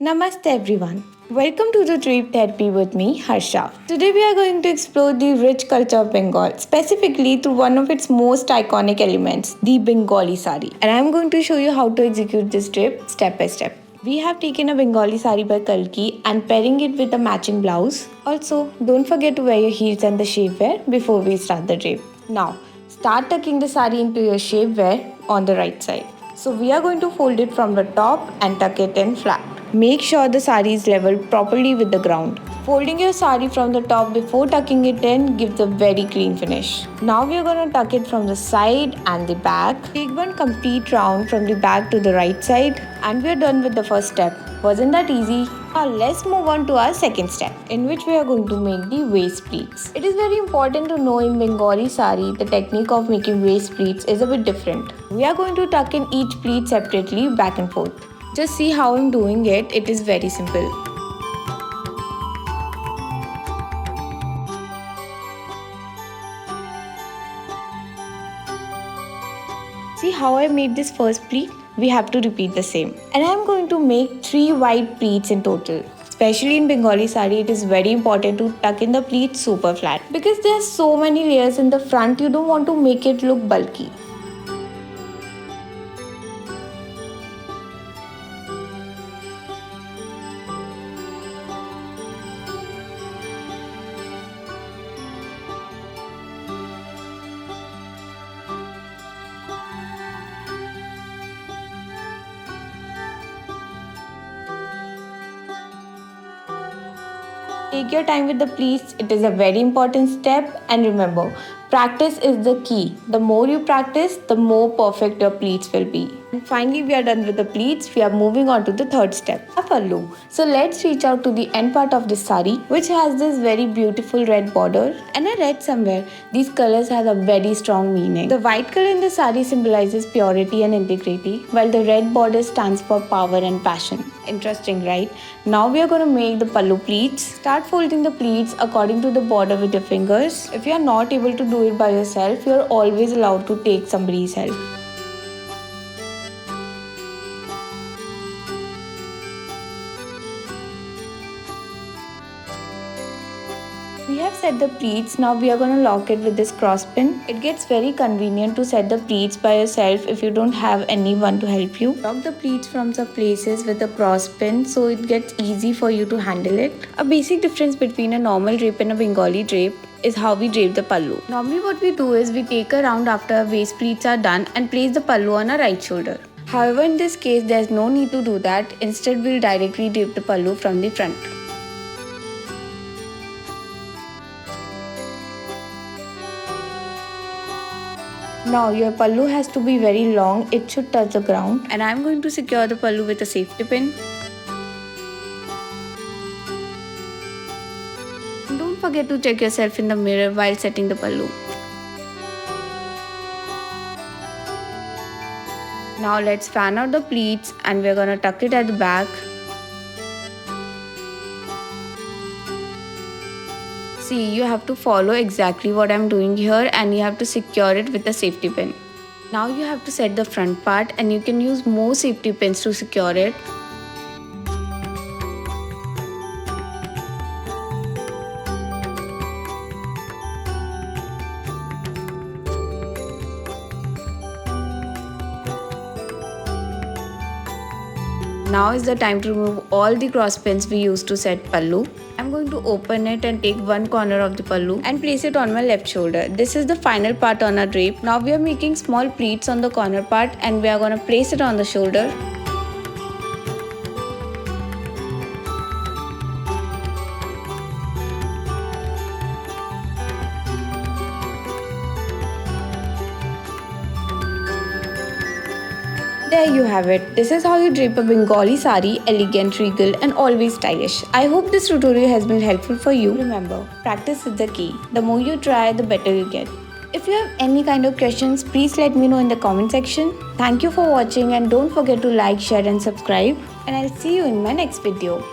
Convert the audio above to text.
Namaste everyone. Welcome to the Drape Therapy with me, Harsha. Today we are going to explore the rich culture of Bengal, specifically through one of its most iconic elements, the Bengali Saree. And I am going to show you how to execute this drape step by step. We have taken a Bengali Saree by KALKI and pairing it with a matching blouse. Also, don't forget to wear your heels and the shapewear before we start the drape. Now, start tucking the saree into your shapewear on the right side. So we are going to fold it from the top and tuck it in flat. Make sure the saree is leveled properly with the ground. Folding your saree from the top before tucking it in gives a very clean finish. Now we are going to tuck it from the side and the back. Take one complete round from the back to the right side and we are done with the first step. Wasn't that easy? Now let's move on to our second step, in which we are going to make the waist pleats. It is very important to know in Bengali saree the technique of making waist pleats is a bit different. We are going to tuck in each pleat separately back and forth. Just see how I'm doing it. It is very simple. See how I made this first pleat? We have to repeat the same. And I'm going to make 3 wide pleats in total. Especially in Bengali saree, it is very important to tuck in the pleats super flat. Because there are so many layers in the front, you don't want to make it look bulky. Take your time with the pleats, it is a very important step, and remember, practice is the key. The more you practice, the more perfect your pleats will be. And finally, we are done with the pleats, we are moving on to the third step, a pallu. So let's reach out to the end part of this saree, which has this very beautiful red border. And I read somewhere, these colors have a very strong meaning. The white color in the saree symbolizes purity and integrity, while the red border stands for power and passion. Interesting, right? Now we are going to make the pallu pleats. Start folding the pleats according to the border with your fingers. If you are not able to do it by yourself, you are always allowed to take somebody's help. We have set the pleats, now we are going to lock it with this cross pin. It gets very convenient to set the pleats by yourself if you don't have anyone to help you. Lock the pleats from some places with a cross pin so it gets easy for you to handle it. A basic difference between a normal drape and a Bengali drape is how we drape the pallu. Normally what we do is we take a round after our waist pleats are done and place the pallu on our right shoulder. However, in this case there is no need to do that. Instead we'll directly drape the pallu from the front. Now your pallu has to be very long, it should touch the ground, and I am going to secure the pallu with a safety pin. Don't forget to check yourself in the mirror while setting the pallu. Now let's fan out the pleats and we are going to tuck it at the back. See, you have to follow exactly what I'm doing here and you have to secure it with a safety pin. Now you have to set the front part and you can use more safety pins to secure it. Now is the time to remove all the cross pins we used to set pallu. I'm going to open it and take one corner of the pallu and place it on my left shoulder. This is the final part on our drape. Now we are making small pleats on the corner part and we are going to place it on the shoulder. There you have it. This is how you drape a Bengali saree, elegant, regal and always stylish. I hope this tutorial has been helpful for you. Remember, practice is the key. The more you try, the better you get. If you have any kind of questions, please let me know in the comment section. Thank you for watching and don't forget to like, share and subscribe. And I'll see you in my next video.